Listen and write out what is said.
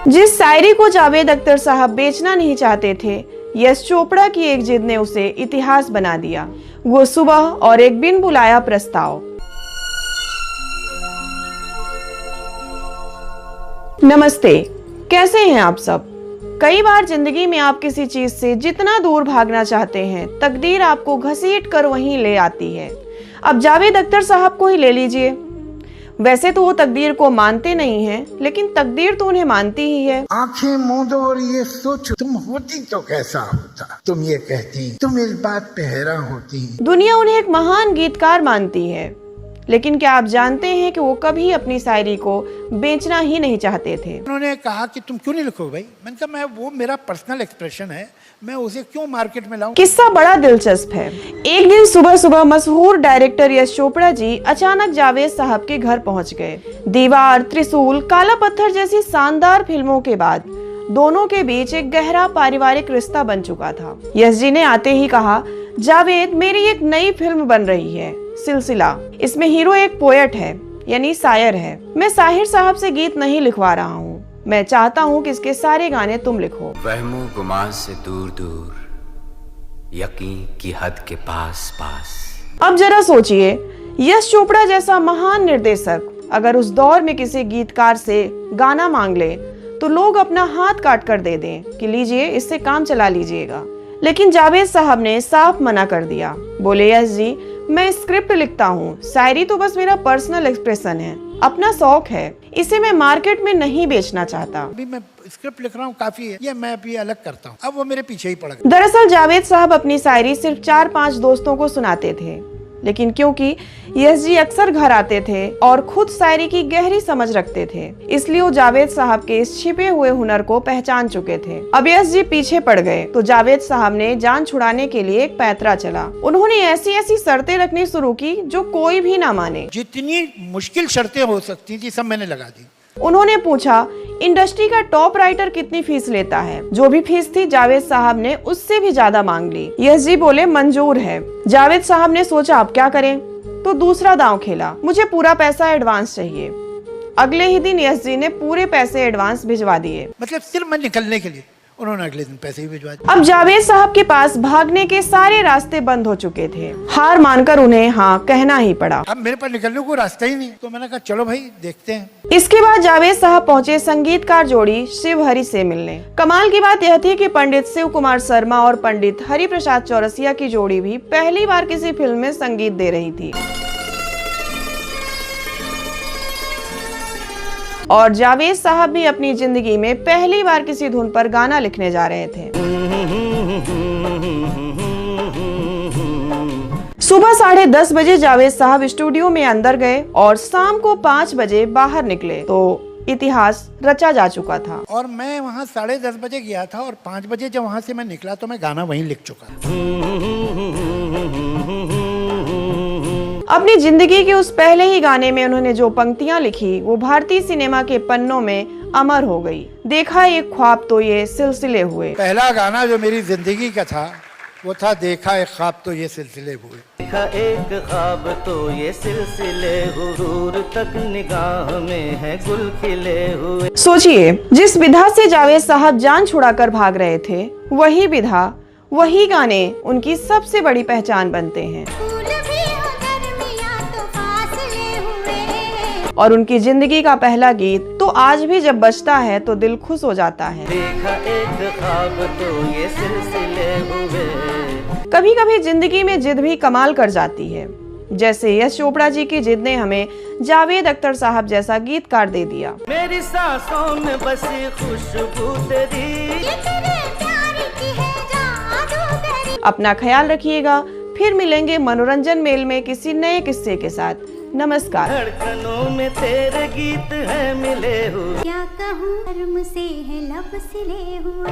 जिस शायरी को जावेद अख्तर साहब बेचना नहीं चाहते थे, यश चोपड़ा की एक जिद ने उसे इतिहास बना दिया। वो सुबह और एक बिन बुलाया प्रस्ताव। नमस्ते, कैसे हैं आप सब। कई बार जिंदगी में आप किसी चीज से जितना दूर भागना चाहते हैं, तकदीर आपको घसीट कर वहीं ले आती है। अब जावेद अख्तर साहब को ही ले लीजिए। वैसे तो वो तकदीर को मानते नहीं हैं, लेकिन तकदीर तो उन्हें मानती ही है। आंखें मूंदो और ये सोचो, तुम होती तो कैसा होता। तुम ये कहती, तुम इस बात पे हैरान होती। दुनिया उन्हें एक महान गीतकार मानती है, लेकिन क्या आप जानते हैं कि वो कभी अपनी शायरी को बेचना ही नहीं चाहते थे। उन्होंने कहा कि तुम क्यों नहीं लिखो भाई। मैंने कहा वो मेरा पर्सनल एक्सप्रेशन है, मैं उसे क्यों मार्केट में लाऊं। किस्सा बड़ा दिलचस्प है। एक दिन सुबह सुबह मशहूर डायरेक्टर यश चोपड़ा जी अचानक जावेद साहब के घर पहुंच गए। दीवार, त्रिशूल, काला पत्थर जैसी शानदार फिल्मों के बाद दोनों के बीच एक गहरा पारिवारिक रिश्ता बन चुका था। यश जी ने आते ही कहा, जावेद, मेरी एक नई फिल्म बन रही है, सिलसिला। इसमें हीरो एक पोएट है, यानी शायर है। मैं साहिर साहब से गीत नहीं लिखवा रहा हूँ, मैं चाहता हूँ कि इसके सारे गाने तुम लिखो। वहमो गुमान से दूर दूर, यकीन की हद के पास पास। अब जरा सोचिए, यश चोपड़ा जैसा महान निर्देशक अगर उस दौर में किसी गीतकार से गाना मांग ले तो लोग अपना हाथ काट कर दे दें कि लीजिए, इससे काम चला लीजिएगा। लेकिन जावेद साहब ने साफ मना कर दिया। बोले, यश जी, मैं स्क्रिप्ट लिखता हूँ, शायरी तो बस मेरा पर्सनल एक्सप्रेशन है, अपना शौक है, इसे मैं मार्केट में नहीं बेचना चाहता। अभी मैं स्क्रिप्ट लिख रहा हूँ, काफी है, ये मैं अभी अलग करता हूँ। अब वो मेरे पीछे ही पड़ गए। दरअसल जावेद साहब अपनी शायरी सिर्फ 4-5 दोस्तों को सुनाते थे, लेकिन क्योंकि यश जी अक्सर घर आते थे और खुद शायरी की गहरी समझ रखते थे, इसलिए वो जावेद साहब के इस छिपे हुए हुनर को पहचान चुके थे। अब यश जी पीछे पड़ गए तो जावेद साहब ने जान छुड़ाने के लिए एक पैंतरा चला। उन्होंने ऐसी ऐसी शर्तें रखनी शुरू की जो कोई भी ना माने। जितनी मुश्किल शर्तें हो सकती थी सब मैंने लगा दी। उन्होंने पूछा, इंडस्ट्री का टॉप राइटर कितनी फीस लेता है। जो भी फीस थी जावेद साहब ने उससे भी ज्यादा मांग ली। यश जी बोले, मंजूर है। जावेद साहब ने सोचा अब क्या करें, तो दूसरा दांव खेला, मुझे पूरा पैसा एडवांस चाहिए। अगले ही दिन यश जी ने पूरे पैसे एडवांस भिजवा दिए। मतलब सिर्फ मैं निकलने के लिए उन्होंने अगले दिन पैसे ही भिजवा दिए। अब जावेद साहब के पास भागने के सारे रास्ते बंद हो चुके थे। हार मानकर उन्हें हाँ कहना ही पड़ा। अब मेरे पास निकलने को रास्ता ही नहीं, तो मैंने कहा चलो भाई देखते हैं। इसके बाद जावेद साहब पहुंचे संगीतकार जोड़ी शिव हरि से मिलने। कमाल की बात यह थी कि पंडित शिव कुमार शर्मा और पंडित हरि प्रसाद चौरसिया की जोड़ी भी पहली बार किसी फिल्म में संगीत दे रही थी। और जावेद साहब भी अपनी जिंदगी में पहली बार किसी धुन पर गाना लिखने जा रहे थे। सुबह 10:30 बजे जावेद साहब स्टूडियो में अंदर गए और शाम को 5 बजे बाहर निकले तो इतिहास रचा जा चुका था। और मैं वहाँ 10:30 बजे गया था और 5 बजे जब वहाँ से मैं निकला तो मैं गाना वहीं लिख चुका था। अपनी जिंदगी के उस पहले ही गाने में उन्होंने जो पंक्तियां लिखी वो भारतीय सिनेमा के पन्नों में अमर हो गई। देखा एक ख्वाब तो ये सिलसिले हुए। पहला गाना जो मेरी जिंदगी का था वो था, देखा एक ख्वाब तो ये सिलसिले हुए। देखा एक ख्वाब तो ये सिलसिले हुए, दूर तक निगाह में है गुल खिले हुए। सोचिए, जिस विधा से जावेद साहब जान छुड़ाकर भाग रहे थे, वही विधा, वही गाने उनकी सबसे बड़ी पहचान बनते हैं। और उनकी जिंदगी का पहला गीत तो आज भी जब बजता है तो दिल खुश हो जाता है। देखा एक ख्वाब तो ये सिलसिले हुए। कभी कभी जिंदगी में जिद भी कमाल कर जाती है, जैसे यश चोपड़ा जी की जिद ने हमें जावेद अख्तर साहब जैसा गीतकार दे दिया। मेरी सांसों में बसी खुशबू तेरी, अपना ख्याल रखिएगा, फिर मिलेंगे मनोरंजन मेल में किसी नए किस्से के साथ। नमस्कार। धड़कनों में तेरे गीत है मिले हुए। क्या कहूँ, शर्म से है लब सिले हुए।